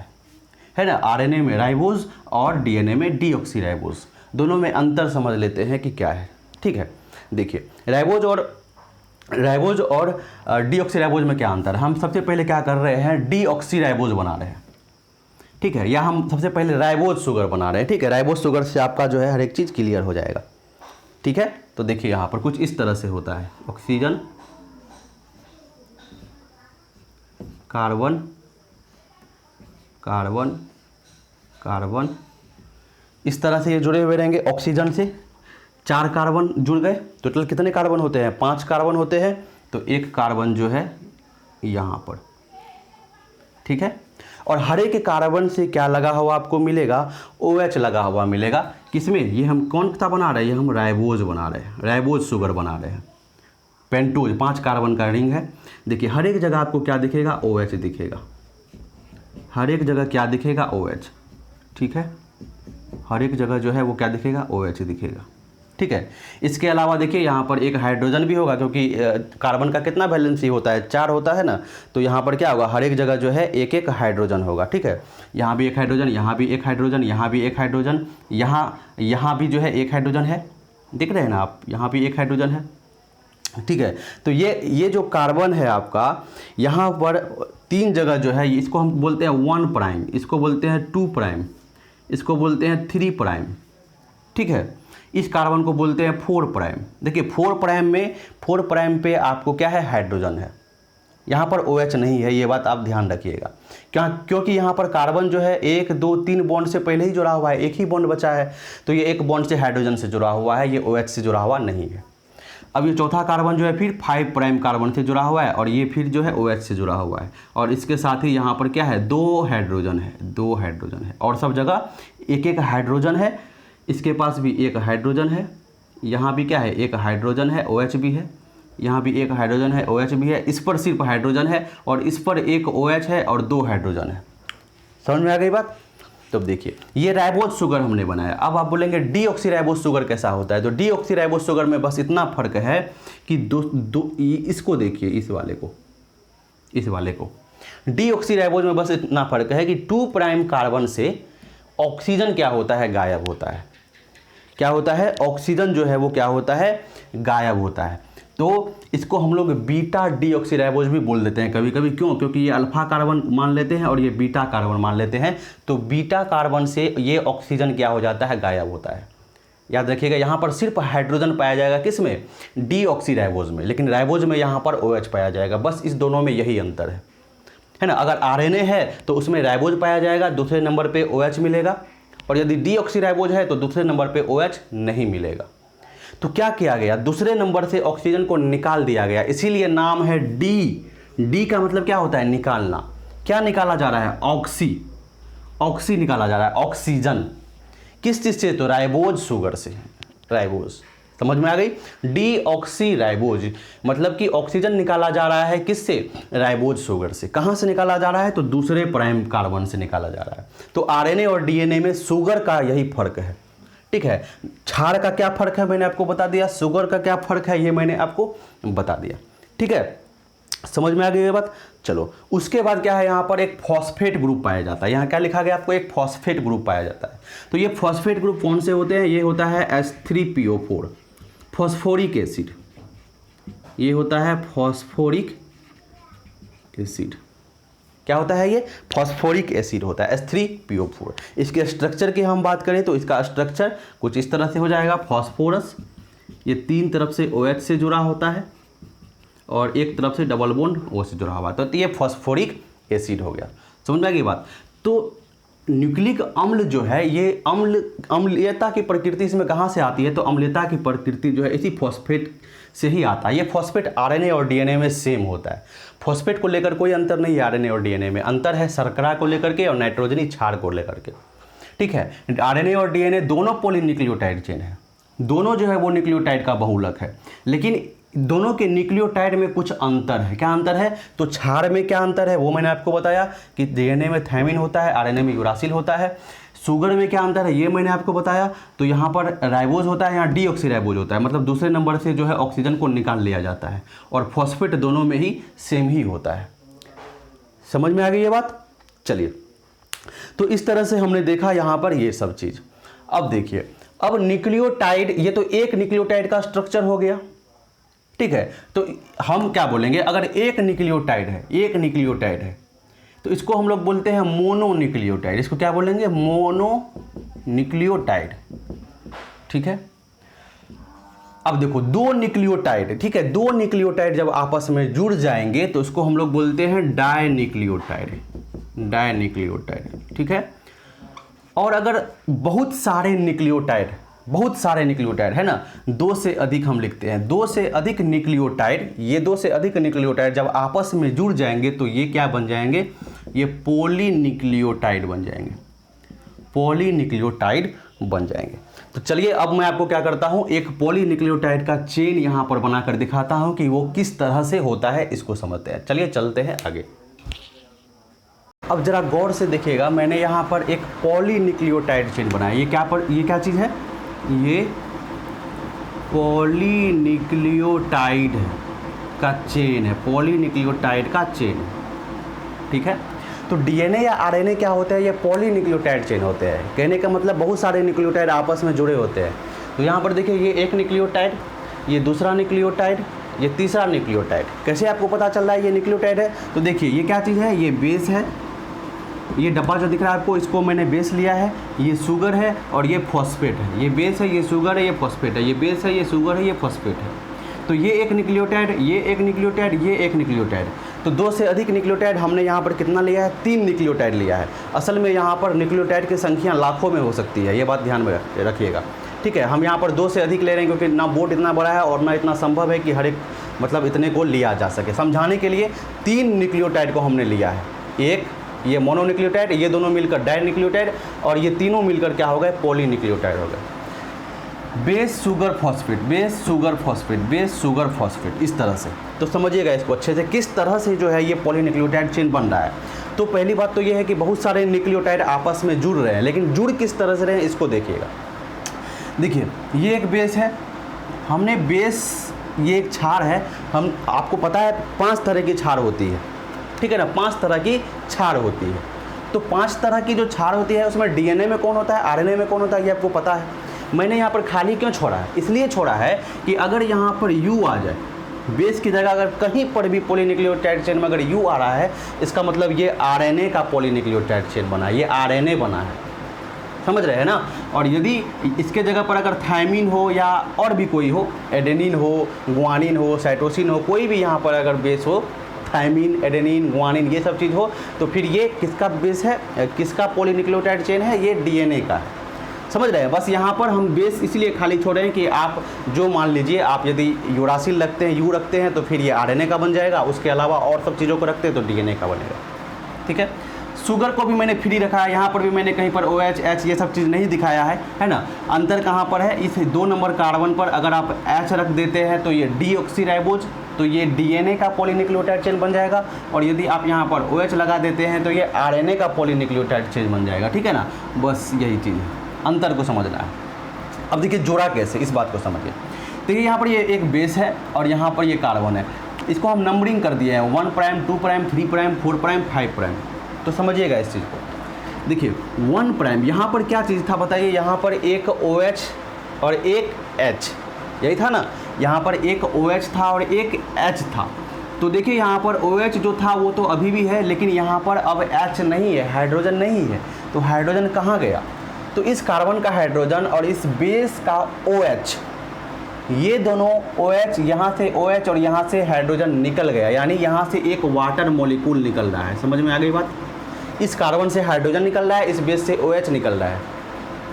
है ना। आरएनए में राइबोज और डीएनए में डीऑक्सी राइबोज। दोनों में अंतर समझ लेते हैं कि क्या है। ठीक है, देखिए राइबोज और डीऑक्सी राइबोज में क्या अंतर है। हम सबसे पहले क्या कर रहे हैं? डीऑक्सी राइबोज बना रहे हैं। ठीक है, या हम सबसे पहले राइबोज शुगर बना रहे हैं। ठीक है, राइबोज शुगर से आपका जो है हर एक चीज़ क्लियर हो जाएगा। ठीक है, तो देखिए यहाँ पर कुछ इस तरह से होता है, ऑक्सीजन, कार्बन, कार्बन, कार्बन, इस तरह से ये जुड़े हुए रहेंगे। ऑक्सीजन से 4 कार्बन जुड़ गए, टोटल कितने कार्बन होते हैं? 5 कार्बन होते हैं। तो एक कार्बन जो है यहाँ पर। ठीक है, और हर एक कार्बन से क्या लगा हुआ आपको मिलेगा? OH लगा हुआ मिलेगा। किसमें? ये हम कौन सा बना रहे हैं? ये हम राइबोज बना रहे हैं, राइबोज शुगर बना रहे हैं। पेंटोज 5 कार्बन का रिंग है। देखिए हर एक जगह आपको क्या दिखेगा? OH दिखेगा। हर एक जगह क्या दिखेगा? OH। ठीक है, हर एक जगह जो है वो क्या दिखेगा? OH दिखेगा। ठीक है, इसके अलावा देखिए यहाँ पर एक हाइड्रोजन भी होगा, क्योंकि कार्बन का कितना वैलेंसी होता है? 4 होता है ना। तो यहाँ पर क्या होगा? हर एक जगह जो है एक एक हाइड्रोजन होगा। ठीक है, यहाँ भी एक हाइड्रोजन, यहाँ भी एक हाइड्रोजन, यहाँ भी एक हाइड्रोजन, यहाँ भी जो है एक हाइड्रोजन है। दिख रहे हैं ना आप? यहाँ भी एक हाइड्रोजन है। ठीक है, तो ये जो कार्बन है आपका, यहाँ पर 3 जगह जो है, इसको हम बोलते हैं 1 प्राइम, इसको बोलते हैं 2 प्राइम, इसको बोलते हैं 3 प्राइम। ठीक है, इस कार्बन को बोलते हैं 4 प्राइम। देखिए 4 प्राइम में 4 प्राइम पे आपको क्या है? हाइड्रोजन है। यहाँ पर OH नहीं है, ये बात आप ध्यान रखिएगा। क्योंकि यहाँ पर कार्बन जो है 1 2 3 बॉन्ड से पहले ही जुड़ा हुआ है, एक ही बॉन्ड बचा है, तो ये एक बॉन्ड से हाइड्रोजन से जुड़ा हुआ है, ये OH से जुड़ा हुआ नहीं है। अब ये चौथा कार्बन जो है फिर 5 प्राइम कार्बन से जुड़ा हुआ है और ये फिर जो है OH से जुड़ा हुआ है, और इसके साथ ही यहाँ पर क्या है, 2 हाइड्रोजन है और सब जगह एक एक हाइड्रोजन है। इसके पास भी एक हाइड्रोजन है, यहाँ भी क्या है, एक हाइड्रोजन है, OH भी है, यहाँ भी एक हाइड्रोजन है, OH भी है, इस पर सिर्फ हाइड्रोजन है और इस पर एक OH है और 2 हाइड्रोजन है। समझ में आ गई बात? तो देखिए ये राइबोज शुगर हमने बनाया। अब आप बोलेंगे डीऑक्सीराइबोज शुगर कैसा होता है, तो डीऑक्सीराइबोज शुगर में बस इतना फर्क है कि इसको देखिए, इस वाले को डीऑक्सीराइबोज में बस इतना फर्क है कि 2 प्राइम कार्बन से ऑक्सीजन क्या होता है, गायब होता है। क्या होता है, ऑक्सीजन जो है वो क्या होता है, गायब होता है। तो इसको हम लोग बीटा डीऑक्सीराइबोज भी बोल देते हैं कभी कभी। क्यों? क्योंकि ये अल्फा कार्बन मान लेते हैं और ये बीटा कार्बन मान लेते हैं, तो बीटा कार्बन से ये ऑक्सीजन क्या हो जाता है, गायब होता है। याद रखिएगा, यहाँ पर सिर्फ हाइड्रोजन पाया जाएगा, किस में, डीऑक्सीराइबोज में, लेकिन राइबोज में यहाँ पर OH पाया जाएगा। बस इस दोनों में यही अंतर है ना। अगर RNA है तो उसमें राइबोज पाया जाएगा, दूसरे नंबर पे OH मिलेगा, और यदि डीऑक्सीराइबोज है तो दूसरे नंबर पे OH नहीं मिलेगा। तो क्या किया गया, दूसरे नंबर से ऑक्सीजन को निकाल दिया गया, इसीलिए नाम है डी का मतलब क्या होता है, निकालना। क्या निकाला जा रहा है, ऑक्सी निकाला जा रहा है, ऑक्सीजन। किस चीज़ से, तो राइबोज शुगर से, राइबोज। समझ में आ गई, डीऑक्सीराइबोज मतलब कि ऑक्सीजन निकाला जा रहा है किससे, राइबोज शुगर से। कहाँ से निकाला जा रहा है, तो दूसरे प्राइम कार्बन से निकाला जा रहा है। तो RNA और DNA में शुगर का यही फर्क है, ठीक है। क्षार का क्या फर्क है मैंने आपको बता दिया, शुगर का क्या फर्क है ये मैंने आपको बता दिया, ठीक है। समझ में आ गई ये बात। चलो उसके बाद क्या है, यहाँ पर एक फॉस्फेट ग्रुप पाया जाता है। यहाँ क्या लिखा गया आपको, एक फॉस्फेट ग्रुप पाया जाता है। तो ये फॉस्फेट ग्रुप कौन से होते हैं, ये होता है H3PO4 फॉस्फोरिक एसिड। ये होता है फॉस्फोरिक एसिड। क्या होता है, ये फॉस्फोरिक एसिड होता है, H3PO4। इसके स्ट्रक्चर की हम बात करें तो इसका स्ट्रक्चर कुछ इस तरह से हो जाएगा, फॉस्फोरस, ये 3 तरफ से OH से जुड़ा होता है और एक तरफ से डबल बॉन्ड O से जुड़ा हुआ है, तो ये फॉस्फोरिक एसिड हो गया। समझ में आ गई बात। तो न्यूक्लिक अम्ल जो है, ये अम्लीयता की प्रकृति इसमें कहाँ से आती है, तो अम्लीयता की प्रकृति जो है इसी फॉस्फेट से ही आता है। ये फॉस्फेट RNA और DNA में सेम होता है। फॉस्फेट को लेकर कोई अंतर नहीं है, RNA और DNA में अंतर है शर्करा को लेकर के और नाइट्रोजनी क्षार को लेकर के, ठीक है। RNA और DNA दोनों पॉलीन्यूक्लियोटाइड चेन है, दोनों जो है वो न्यूक्लियोटाइड का बहुलक है, लेकिन दोनों के न्यूक्लियोटाइड में कुछ अंतर है। क्या अंतर है, तो क्षार में क्या अंतर है वो मैंने आपको बताया कि DNA में थायमिन होता है, RNA में यूरासिल होता है। शुगर में क्या अंतर है ये मैंने आपको बताया, तो यहाँ पर राइबोज होता है, यहाँ डीऑक्सीराइबोज होता है, मतलब दूसरे नंबर से जो है ऑक्सीजन को निकाल लिया जाता है, और फॉस्फेट दोनों में ही सेम ही होता है। समझ में आ गई ये बात। चलिए, तो इस तरह से हमने देखा यहाँ पर ये सब चीज़। अब देखिए, अब न्यूक्लियोटाइड, ये तो एक न्यूक्लियोटाइड का स्ट्रक्चर हो गया, ठीक है। तो हम क्या बोलेंगे, अगर एक न्यूक्लियोटाइड है तो इसको हम लोग बोलते हैं मोनोन्यूक्लियोटाइड। इसको क्या बोलेंगे, मोनोन्यूक्लियोटाइड, ठीक है। अब देखो 2 न्यूक्लियोटाइड, ठीक है, 2 न्यूक्लियोटाइड जब आपस में जुड़ जाएंगे तो इसको हम लोग बोलते हैं डायन्यूक्लियोटाइड, ठीक है। और अगर बहुत सारे न्यूक्लियोटाइड है ना, 2 से अधिक हम लिखते हैं, 2 से अधिक न्यूक्लियोटाइड, ये 2 से अधिक न्यूक्लियोटाइड जब आपस में जुड़ जाएंगे तो ये क्या बन जाएंगे, ये पॉलीन्यूक्लियोटाइड बन जाएंगे। तो चलिए अब मैं आपको क्या करता हूं, एक पॉलीन्यूक्लियोटाइड का चेन यहां पर बनाकर दिखाता हूं कि वो किस तरह से होता है, इसको समझते हैं। चलिए चलते हैं आगे। अब जरा गौर से देखिएगा, मैंने यहाँ पर एक पॉलीन्यूक्लियोटाइड चेन बनाया। ये क्या चीज़ है, ये पॉलीन्यूक्लियोटाइड का चेन है, पॉलीन्यूक्लियोटाइड का चेन, ठीक है। तो DNA या RNA क्या होते हैं, ये पॉलीन्यूक्लियोटाइड चेन होते हैं। कहने का मतलब बहुत सारे न्यूक्लियोटाइड आपस में जुड़े होते हैं। तो यहाँ पर देखिए, ये एक न्यूक्लियोटाइड, ये दूसरा न्यूक्लियोटाइड, ये तीसरा न्यूक्लियोटाइड। कैसे आपको पता चल रहा है ये न्यूक्लियोटाइड है, तो देखिए ये क्या चीज़ है, ये बेस है, ये डब्बा जो दिख रहा है आपको, इसको मैंने बेस लिया है, ये शुगर है और ये फॉस्फेट है। ये बेस है, ये शुगर है, ये फॉस्फेट है, ये बेस है, ये शुगर है, ये फॉस्फेट है। तो ये एक न्यूक्लियोटाइड, ये एक न्यूक्लियोटाइड, ये एक न्यूक्लियोटाइड। तो 2 से अधिक न्यूक्लियोटाइड हमने यहाँ पर कितना लिया है, 3 न्यूक्लियोटाइड लिया है। असल में यहाँ पर न्यूक्लियोटाइड की संख्या लाखों में हो सकती है, ये बात ध्यान में रखिएगा, ठीक है। हम यहाँ पर 2 से अधिक ले रहे हैं क्योंकि ना बोर्ड इतना बड़ा है और ना इतना संभव है कि हर एक मतलब इतने को लिया जा सके। समझाने के लिए 3 न्यूक्लियोटाइड को हमने लिया है, एक ये मोनोन्यूक्लियोटाइड, ये दोनों मिलकर डाइन्यूक्लियोटाइड और ये तीनों मिलकर क्या हो गए, पॉलीन्यूक्लियोटाइड हो गए। Base sugar phosphate, base sugar phosphate, base sugar phosphate, इस तरह से। तो समझिएगा इसको अच्छे से, किस तरह से जो है ये पॉलीन्यूक्लियोटाइड चेन बन रहा है। तो पहली बात तो ये है कि बहुत सारे न्यूक्लियोटाइड आपस में जुड़ रहे हैं, लेकिन जुड़ किस तरह से रहे हैं इसको देखिएगा। देखिए ये एक बेस है, हमने बेस, ये एक क्षार है, हम आपको पता है 5 तरह की क्षार होती है, ठीक है ना, 5 तरह की क्षार होती है। तो 5 तरह की जो क्षार होती है उसमें डीएनए में कौन होता है, आरएनए में कौन होता है, ये आपको पता है। मैंने यहाँ पर खाली क्यों छोड़ा है, इसलिए छोड़ा है कि अगर यहाँ पर यू आ जाए बेस की जगह, अगर कहीं पर भी पॉलीन्यूक्लियोटाइड चेन में अगर यू आ रहा है, इसका मतलब ये आरएनए का पॉलीन्यूक्लियोटाइड चेन बना है, ये आरएनए बना है, समझ रहे हैं ना। और यदि इसके जगह पर अगर थायमिन हो या और भी कोई हो, एडेनिन हो, ग्वानिन हो, साइटोसिन हो, कोई भी यहाँ पर अगर बेस हो, थायमिन, एडेनिन, ग्वानिन, ये सब चीज़ हो, तो फिर ये किसका बेस है, किसका पॉलीन्यूक्लियोटाइड चेन है, ये डीएनए का है, समझ रहे हैं। बस यहाँ पर हम बेस इसलिए खाली छोड़ रहे हैं कि आप जो मान लीजिए आप यदि यूरासिल रखते हैं, यू रखते हैं, तो फिर ये आरएनए का बन जाएगा, उसके अलावा और सब चीज़ों को रखते हैं तो डीएनए का बनेगा, ठीक है। शुगर को भी मैंने फ्री रखा है, यहाँ पर भी मैंने कहीं पर OH, H ये सब चीज़ नहीं दिखाया है ना। अंतर कहाँ पर है, इस 2 नंबर कार्बन पर अगर आप H रख देते हैं तो ये डीऑक्सीराइबोज, तो ये डीएनए का पॉलीन्यूक्लियोटाइड चेन बन जाएगा, और यदि आप यहाँ पर OH लगा देते हैं तो ये आरएनए का पॉलीन्यूक्लियोटाइड चेन बन जाएगा, ठीक है ना। बस यही चीज़ है, अंतर को समझना है। अब देखिए जोड़ा कैसे, इस बात को समझिए। देखिए यहाँ पर ये एक बेस है और यहाँ पर ये कार्बन है, इसको हम नंबरिंग कर दिए हैं 1 prime, 2 prime, 3 prime, 4 prime, 5 prime. तो समझिएगा इस चीज़ को। देखिए 1 प्राइम यहाँ पर क्या चीज़ था बताइए, यहाँ पर एक OH और एक H, यही था ना। यहाँ पर एक OH था और एक H था। तो देखिए यहाँ पर OH जो था वो तो अभी भी है, लेकिन यहाँ पर अब H नहीं है, हाइड्रोजन नहीं है। तो हाइड्रोजन कहाँ गया, तो इस कार्बन का हाइड्रोजन और इस बेस का OH, ये दोनों OH, यहाँ से OH और यहाँ से हाइड्रोजन निकल गया, यानी यहाँ से एक वाटर मॉलिक्यूल निकल रहा है। समझ में आ गई बात। इस कार्बन से हाइड्रोजन निकल रहा है, इस बेस से OH निकल रहा है।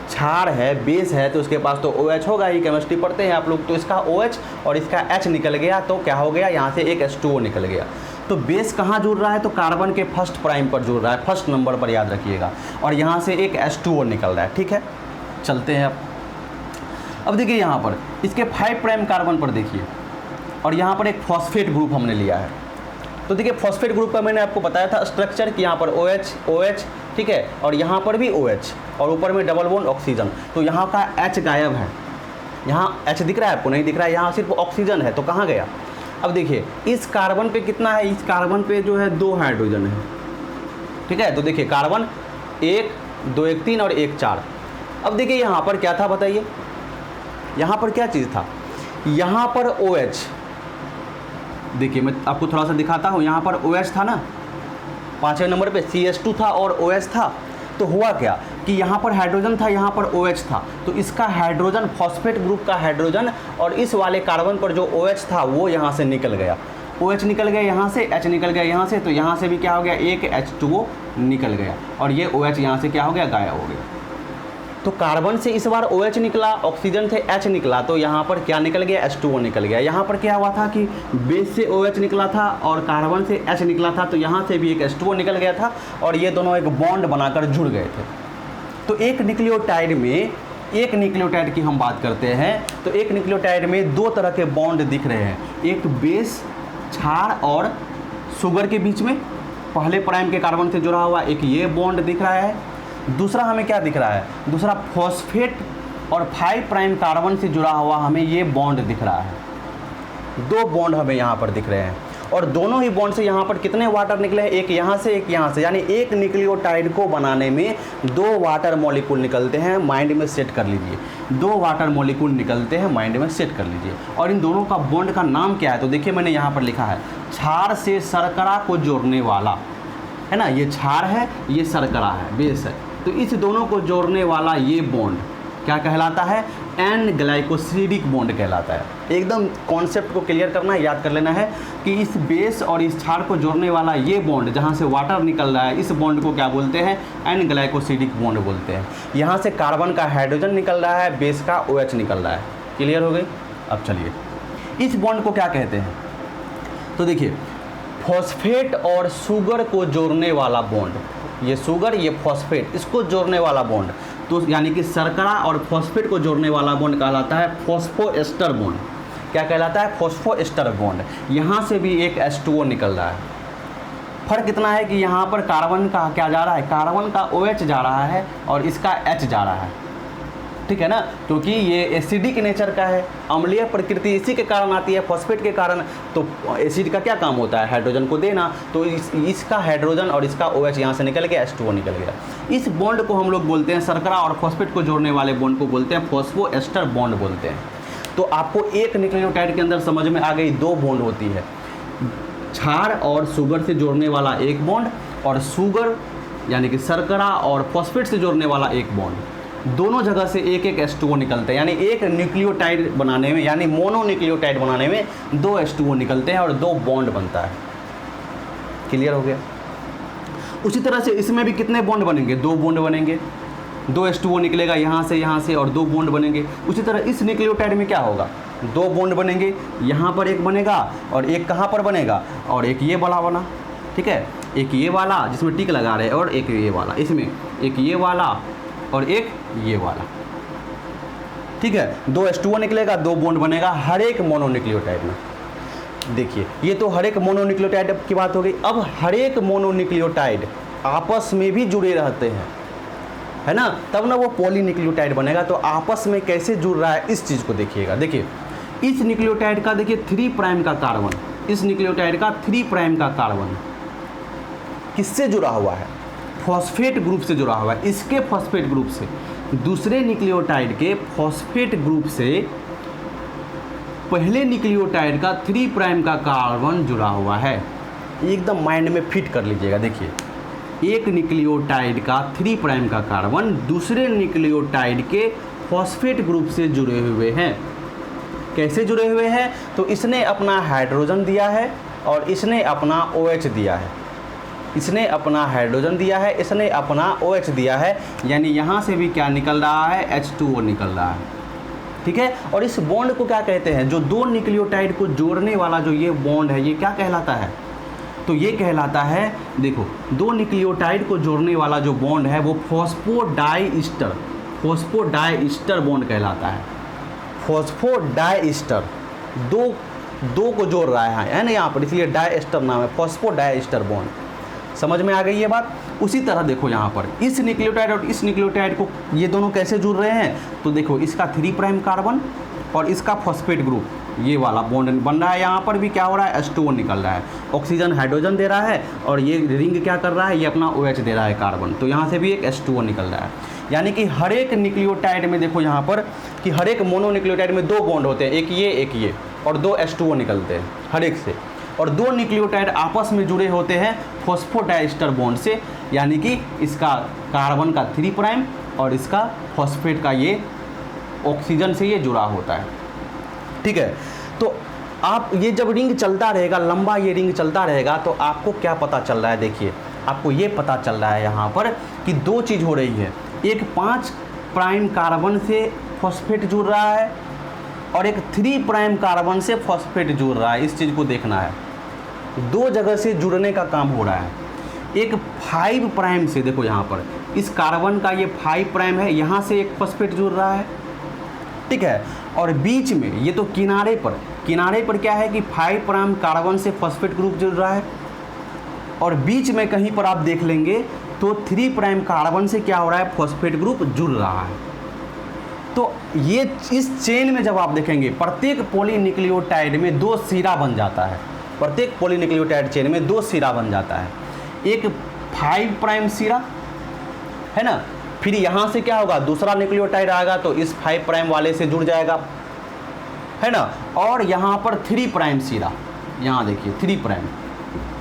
क्षार है, बेस है, तो उसके पास तो OH होगा ही, केमिस्ट्री पढ़ते हैं आप लोग। तो इसका OH और इसका H निकल गया, तो क्या हो गया, यहाँ से एक H2O निकल गया। तो बेस कहाँ जुड़ रहा है, तो कार्बन के फर्स्ट प्राइम पर जुड़ रहा है, फर्स्ट नंबर पर, याद रखिएगा। और यहाँ से एक H2O निकल रहा है, ठीक है। चलते हैं अब देखिए यहाँ पर इसके 5 प्राइम कार्बन पर देखिए, और यहाँ पर एक फॉस्फेट ग्रुप हमने लिया है। तो देखिए फॉस्फेट ग्रुप का मैंने आपको बताया था स्ट्रक्चर कि यहाँ पर OH, ठीक है, और यहाँ पर भी OH और ऊपर में डबल बॉन्ड ऑक्सीजन। तो यहाँ का H गायब है, यहाँ H दिख रहा है आपको, नहीं दिख रहा है, यहाँ सिर्फ ऑक्सीजन है, तो कहाँ गया। अब देखिए इस कार्बन पे कितना है, इस कार्बन पे जो है 2 हाइड्रोजन है, ठीक है। तो देखिए कार्बन 1, 2, 1, 3 और 1, 4। अब देखिए यहाँ पर क्या था बताइए, यहाँ पर क्या चीज़ था, यहाँ पर OH, देखिए मैं आपको थोड़ा सा दिखाता हूँ। यहाँ पर OH था ना, 5वें नंबर पे CH2 था और OH था। तो हुआ क्या कि यहाँ पर हाइड्रोजन था, यहाँ पर OH था। तो इसका हाइड्रोजन, फॉस्फेट ग्रुप का हाइड्रोजन और इस वाले कार्बन पर जो OH था वो यहाँ से निकल गया। OH निकल गया यहाँ से, H निकल गया यहाँ से, तो यहाँ से भी क्या हो गया, एक H2O निकल गया, और ये OH यहाँ से क्या हो गया, गायब हो गया। तो कार्बन से इस बार OH निकला, ऑक्सीजन से H निकला, तो यहाँ पर क्या निकल गया, H2O निकल गया। यहाँ पर क्या हुआ था कि बेस से OH निकला था और कार्बन से H निकला था, तो यहाँ से भी एक H2O निकल गया था, और ये दोनों एक बॉन्ड बनाकर जुड़ गए थे। तो एक न्यूक्लियोटाइड में, एक न्यूक्लियोटाइड की हम बात करते हैं, तो एक न्यूक्लियोटाइड में 2 तरह के बॉन्ड दिख रहे हैं, एक बेस क्षार और शुगर के बीच में, पहले प्राइम के कार्बन से जुड़ा हुआ एक ये बॉन्ड दिख रहा है। दूसरा हमें क्या दिख रहा है, दूसरा फॉस्फेट और 5 प्राइम कार्बन से जुड़ा हुआ हमें ये बॉन्ड दिख रहा है। 2 बॉन्ड हमें यहाँ पर दिख रहे हैं, और दोनों ही बॉन्ड से यहाँ पर कितने वाटर निकले हैं, एक यहाँ से एक यहाँ से, यानी एक न्यूक्लियोटाइड को बनाने में 2 वाटर मॉलिक्यूल निकलते हैं। माइंड में सेट कर लीजिए, 2 वाटर मॉलिक्यूल निकलते हैं, माइंड में सेट कर लीजिए। और इन दोनों का बॉन्ड का नाम क्या है, तो देखिए मैंने यहाँ पर लिखा है क्षार से शर्करा को जोड़ने वाला, है ना। ये क्षार है, ये शर्करा है, बेस है। तो इस दोनों को जोड़ने वाला ये बॉन्ड क्या कहलाता है, एन ग्लाइकोसिडिक बॉन्ड कहलाता है। एकदम कॉन्सेप्ट को क्लियर करना है, याद कर लेना है कि इस बेस और इस क्षार को जोड़ने वाला ये बॉन्ड जहाँ से वाटर निकल रहा है, इस बॉन्ड को क्या बोलते हैं? एन ग्लाइकोसिडिक बॉन्ड बोलते हैं। यहाँ से कार्बन का हाइड्रोजन निकल रहा है, बेस का OH निकल रहा है। क्लियर हो गई? अब चलिए इस बॉन्ड को क्या कहते हैं? तो देखिए, फॉस्फेट और शुगर को जोड़ने वाला बॉन्ड, ये शुगर ये फॉस्फेट, इसको जोड़ने वाला बॉन्ड, तो यानी कि शर्करा और फॉस्फेट को जोड़ने वाला बॉन्ड कहलाता है फॉस्फोएस्टर बॉन्ड। क्या कहलाता है? Phosphoester bond. यहाँ से भी एक H2O निकल रहा है। फर्क इतना है कि यहाँ पर कार्बन का क्या जा रहा है? कार्बन का OH जा रहा है और इसका H जा रहा है। ठीक है ना, क्योंकि ये एसिडिक नेचर का है, अम्लीय प्रकृति इसी के कारण आती है, फॉस्फेट के कारण। तो एसिड का क्या काम होता है? हाइड्रोजन को देना। तो इसका हाइड्रोजन और इसका OH यहाँ से निकल गया, H2O निकल गया। इस बॉन्ड को हम लोग बोलते हैं, शर्करा और फॉस्फेट को जोड़ने वाले बॉन्ड को बोलते हैं फॉस्फोएस्टर बॉन्ड बोलते हैं। तो आपको एक न्यूक्लियोटाइड के अंदर समझ में आ गई, दो बॉन्ड होती है, क्षार और शुगर से जोड़ने वाला एक बॉन्ड, और शुगर यानी कि शर्करा और फॉस्फेट से जोड़ने वाला एक बॉन्ड। दोनों जगह से एक एक H2O निकलते हैं, यानी एक न्यूक्लियोटाइड बनाने में, यानी मोनोन्यूक्लियोटाइड बनाने में दो H2O निकलते हैं और दो बॉन्ड बनता है। क्लियर हो गया? उसी तरह से इसमें भी कितने बॉन्ड बनेंगे? दो बॉन्ड बनेंगे, दो H2O निकलेगा यहाँ से और दो बॉन्ड बनेंगे। उसी तरह इस न्यूक्लियोटाइड में क्या होगा? दो बॉन्ड बनेंगे, यहाँ पर एक बनेगा और एक कहाँ पर बनेगा, और एक ये वाला बना। ठीक है, एक ये वाला जिसमें टिक लगा रहे और एक ये वाला, इसमें एक ये वाला और एक ये वाला। ठीक है, दो H2O निकलेगा, दो बॉन्ड बनेगा हर एक मोनोन्यूक्लियोटाइड में। देखिए, ये तो हर एक मोनोन्यूक्लियोटाइड की बात हो गई। अब हर एक मोनोन्यूक्लियोटाइड आपस में भी जुड़े रहते हैं, है ना, तब ना वो पॉलीन्यूक्लियोटाइड बनेगा। तो आपस में कैसे जुड़ रहा है इस चीज़ को देखिएगा। देखिए, इस न्यूक्लियोटाइड का देखिए 3 प्राइम का कार्बन, इस न्यूक्लियोटाइड का 3 प्राइम का कार्बन किससे जुड़ा हुआ है? फॉस्फेट ग्रुप से जुड़ा हुआ है। इसके फॉस्फेट ग्रुप से दूसरे न्यूक्लियोटाइड के फॉस्फेट ग्रुप से पहले न्यूक्लियोटाइड का 3 प्राइम का कार्बन जुड़ा हुआ है। एकदम माइंड में फिट कर लीजिएगा। देखिए, एक न्यूक्लियोटाइड का 3 प्राइम का कार्बन दूसरे न्यूक्लियोटाइड के फॉस्फेट ग्रुप से जुड़े हुए हैं। कैसे जुड़े हुए हैं? तो इसने अपना हाइड्रोजन दिया है और इसने अपना OH दिया है। इसने अपना हाइड्रोजन दिया है, इसने अपना OH दिया है, यानी यहाँ से भी क्या निकल रहा है? H2O निकल रहा है। ठीक है, और इस बॉन्ड को क्या कहते हैं? जो दो न्यूक्लियोटाइड को जोड़ने वाला जो ये बॉन्ड है, ये क्या कहलाता है? तो ये कहलाता है, देखो, दो न्यूक्लियोटाइड को जोड़ने वाला जो बॉन्ड है वो फॉस्फोडाइस्टर बॉन्ड कहलाता है। फॉस्फोडाइस्टर, दो को जोड़ रहा है ना यहाँ पर, इसलिए डाइस्टर नाम है, फॉस्फोडाइस्टर बॉन्ड। समझ में आ गई ये बात? उसी तरह देखो यहाँ पर इस न्यूक्लियोटाइड और इस न्यूक्लियोटाइड को ये दोनों कैसे जुड़ रहे हैं? तो देखो, इसका 3 प्राइम कार्बन और इसका फॉस्फेट ग्रुप, ये वाला बॉन्ड बन रहा है। यहाँ पर भी क्या हो रहा है? H2O निकल रहा है। ऑक्सीजन हाइड्रोजन दे रहा है और ये रिंग क्या कर रहा है? ये अपना OH दे रहा है, कार्बन। तो यहाँ से भी एक H2O निकल रहा है। यानी कि हर एक न्यूक्लियोटाइड में देखो यहाँ पर कि हर एक मोनोन्यूक्लियोटाइड में दो बॉन्ड होते हैं, एक ये और दो H2O निकलते हैं हर एक से। और दो न्यूक्लियोटाइड आपस में जुड़े होते हैं फॉस्फोडाइस्टर बॉन्ड से, यानी कि इसका कार्बन का 3 प्राइम और इसका फॉस्फेट का ये ऑक्सीजन से ये जुड़ा होता है। ठीक है, तो आप ये जब रिंग चलता रहेगा, लंबा ये रिंग चलता रहेगा, तो आपको क्या पता चल रहा है? देखिए, आपको ये पता चल रहा है यहाँ पर कि दो चीज़ हो रही है। एक 5 प्राइम कार्बन से फॉस्फेट जुड़ रहा है और एक 3 प्राइम कार्बन से फॉस्फेट जुड़ रहा है। इस चीज़ को देखना है, दो जगह से जुड़ने का काम हो रहा है। एक 5 प्राइम से, देखो यहाँ पर इस कार्बन का ये 5 प्राइम है, यहाँ से एक फॉस्फेट जुड़ रहा है। ठीक है, और बीच में ये तो किनारे पर क्या है कि 5 प्राइम कार्बन से फॉस्फेट ग्रुप जुड़ रहा है, और बीच में कहीं पर आप देख लेंगे तो 3 प्राइम कार्बन से क्या हो रहा है? फॉस्फेट ग्रुप जुड़ रहा है। तो ये इस चेन में जब आप देखेंगे, प्रत्येक पॉलीन्यूक्लियोटाइड में 2 सिरा बन जाता है। प्रत्येक पॉलीन्यूक्लियोटाइड चेन में 2 सिरा बन जाता है। एक 5 प्राइम सिरा है ना, फिर यहाँ से क्या होगा? दूसरा न्यूक्लियोटाइड आएगा तो इस 5 प्राइम वाले से जुड़ जाएगा, है ना, और यहाँ पर 3 प्राइम सिरा, यहाँ देखिए 3 प्राइम,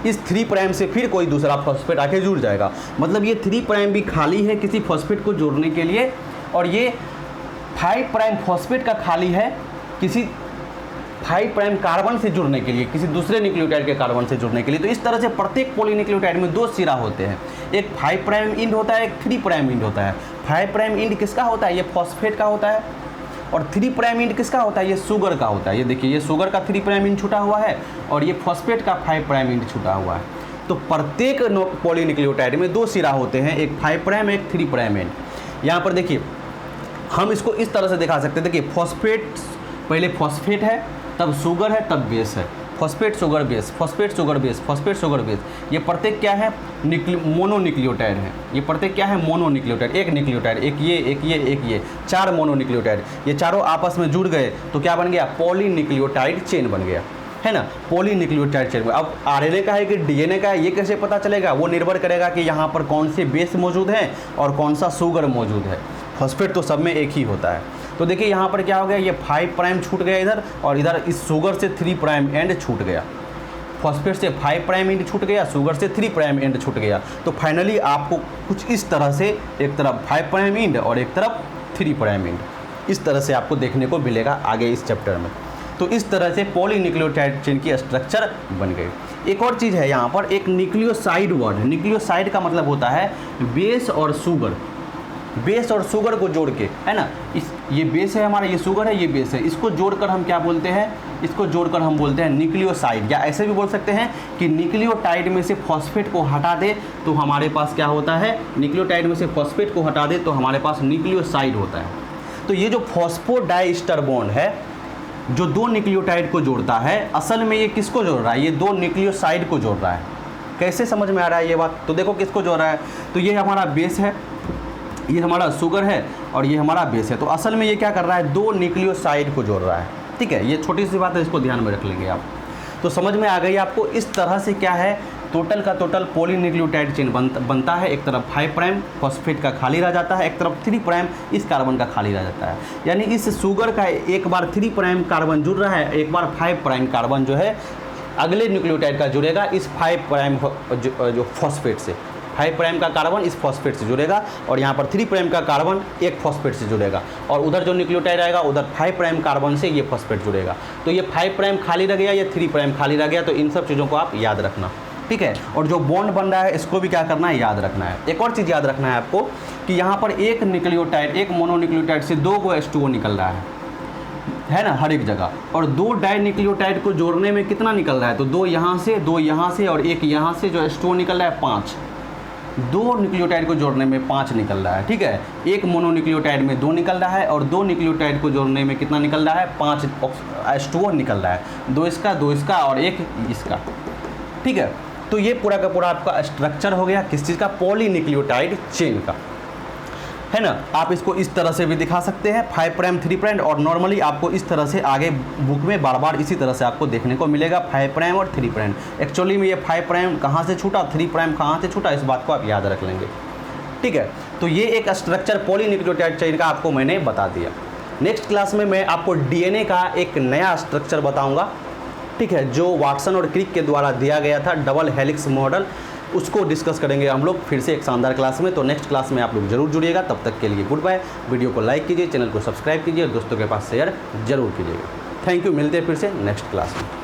इस 3 प्राइम से फिर कोई दूसरा फॉस्फेट आके जुड़ जाएगा। मतलब ये 3 प्राइम भी खाली है किसी फॉस्फेट को जोड़ने के लिए, और ये 5 प्राइम फॉस्फेट का खाली है किसी 5 प्राइम कार्बन से जुड़ने के लिए, किसी दूसरे न्यूक्लियोटाइड के कार्बन से जुड़ने के लिए। तो इस तरह से प्रत्येक पॉलीन्यूक्लियोटाइड में 2 सिरा होते हैं, एक 5 प्राइम इंड होता है, एक 3 प्राइम इंड होता है। 5 प्राइम इंड किसका होता है? ये फॉस्फेट का होता है। और 3 प्राइम इंड किसका होता है? ये शुगर का होता है। ये देखिए, ये शुगर का 3 प्राइम इंड छूटा हुआ है और ये फॉस्फेट का 5 प्राइम इंड छूटा हुआ है। तो प्रत्येक पॉलीन्यूक्लियोटाइड में 2 सिरा होते हैं, एक 5 प्राइम, एक 3 प्राइम इंड। यहाँ पर देखिए, हम इसको इस तरह से दिखा सकते हैं। देखिए, फॉस्फेट, पहले फॉस्फेट है, तब शुगर है, तब बेस है। Phosphate sugar base, phosphate sugar base, phosphate sugar base. ये प्रत्येक क्या है? मोनोन्यूक्लियोटाइड है। ये प्रत्येक क्या है? मोनोन्यूक्लियोटाइड। एक न्यूक्लियोटाइड, एक ये, एक ये, एक ये, 4 मोनोन्यूक्लियोटाइड। ये चारों आपस में जुड़ गए तो क्या बन गया? पॉलीन्यूक्लियोटाइड चेन बन गया, है ना। Polynucleotide chain. अब आरएनए का है कि डीएनए का है, ये कैसे पता चलेगा? वो निर्भर करेगा कि यहाँ पर कौन से बेस मौजूद हैं और कौन सा शुगर मौजूद है। फॉस्फेट तो सब में एक ही होता है। तो देखिए, यहाँ पर क्या हो गया? ये 5 प्राइम छूट गया इधर, और इधर इस शुगर से 3 प्राइम एंड छूट गया। फॉस्फेट से 5 प्राइम एंड छूट गया, शुगर से 3 प्राइम एंड छूट गया। तो फाइनली आपको कुछ इस तरह से, एक तरफ 5 प्राइम एंड और एक तरफ 3 प्राइम एंड, इस तरह से आपको देखने को मिलेगा आगे इस चैप्टर में। तो इस तरह से पॉलीन्यूक्लियोटाइड चेन की स्ट्रक्चर बन गई। एक और चीज़ है यहाँ पर, एक न्यूक्लियोसाइड वर्ड। न्यूक्लियोसाइड का मतलब होता है बेस और शुगर। बेस और शुगर को जोड़ के, है ना, ये बेस है हमारा, ये शुगर है, ये बेस है, इसको जोड़कर हम क्या बोलते हैं? इसको जोड़कर हम बोलते हैं न्यूक्लियोसाइड। या ऐसे भी बोल सकते हैं कि न्यूक्लियोटाइड में से फॉस्फेट को हटा दे तो हमारे पास क्या होता है? न्यूक्लियोटाइड में से फॉस्फेट को हटा दे तो हमारे पास न्यूक्लियोसाइड होता है। तो ये जो फॉस्फोडाइस्टर बॉन्ड है, जो 2 न्यूक्लियोटाइड को जोड़ता है, असल में ये किसको जोड़ रहा है? ये 2 न्यूक्लियोसाइड को जोड़ रहा है। कैसे समझ में आ रहा है ये बात? तो देखो किसको जोड़ रहा है। तो ये हमारा बेस है, ये हमारा शुगर है और ये हमारा बेस है। तो असल में ये क्या कर रहा है? 2 न्यूक्लियोसाइड को जोड़ रहा है। ठीक है, ये छोटी सी बात है, इसको ध्यान में रख लेंगे आप। तो समझ में आ गई आपको। इस तरह से क्या है, टोटल का टोटल पॉलीन्यूक्लियोटाइड चेन बनता है। एक तरफ 5 प्राइम फॉस्फेट का खाली रह जाता है, एक तरफ 3 प्राइम इस कार्बन का खाली रह जाता है। यानी इस शुगर का एक बार 3 प्राइम कार्बन जुड़ रहा है, एक बार 5 प्राइम कार्बन जो है अगले न्यूक्लियोटाइड का जुड़ेगा इस 5 प्राइम जो फॉस्फेट से। 5 प्राइम का कार्बन इस फॉस्फेट से जुड़ेगा और यहाँ पर 3 प्राइम का कार्बन एक फॉस्फेट से जुड़ेगा, और उधर जो न्यूक्लियोटाइड आएगा उधर 5 प्राइम कार्बन से ये फॉस्फेट जुड़ेगा। तो ये 5 प्राइम खाली रह गया, ये 3 प्राइम खाली रह गया। तो इन सब चीज़ों को आप याद रखना, ठीक है। और जो बॉन्ड बन रहा है इसको भी क्या करना है? याद रखना है। एक और चीज़ याद रखना है आपको कि यहाँ पर एक न्यूक्लियोटाइड, एक मोनोन्यूक्लियोटाइड से 2 को H2O निकल रहा है ना, हर एक जगह। और 2 डाइन्यूक्लियोटाइड को जोड़ने में कितना निकल रहा है? तो 2 यहाँ से, 2 यहाँ से और एक यहाँ से जो H2O निकल रहा है 5। 2 न्यूक्लियोटाइड को जोड़ने में 5 निकल रहा है, ठीक है। एक मोनोन्यूक्लियोटाइड में 2 निकल रहा है और 2 न्यूक्लियोटाइड को जोड़ने में कितना निकल रहा है? 5 H2O निकल रहा है। 2 इसका, 2 इसका और एक इसका, ठीक है। तो ये पूरा का पूरा आपका स्ट्रक्चर हो गया किस चीज़ का? पॉलीन्यूक्लियोटाइड चेन का, है ना। आप इसको इस तरह से भी दिखा सकते हैं, 5 प्राइम 3 प्राइम, और नॉर्मली आपको इस तरह से आगे बुक में बार बार इसी तरह से आपको देखने को मिलेगा, 5 प्राइम और 3 प्राइम। एक्चुअली में ये 5 प्राइम कहाँ से छूटा, 3 प्राइम कहाँ से छूटा, इस बात को आप याद रख लेंगे, ठीक है। तो ये एक स्ट्रक्चर पॉलीन्यूक्लियोटाइड चेन का आपको मैंने बता दिया। नेक्स्ट क्लास में मैं आपको डीएनए का एक नया स्ट्रक्चर बताऊँगा, ठीक है, जो वाटसन और क्रिक के द्वारा दिया गया था, डबल हेलिक्स मॉडल। उसको डिस्कस करेंगे हम लोग फिर से एक शानदार क्लास में। तो नेक्स्ट क्लास में आप लोग जरूर जुड़िएगा। तब तक के लिए गुड बाय। वीडियो को लाइक कीजिए, चैनल को सब्सक्राइब कीजिए और दोस्तों के पास शेयर जरूर कीजिएगा। Thank you. मिलते हैं फिर से नेक्स्ट क्लास में।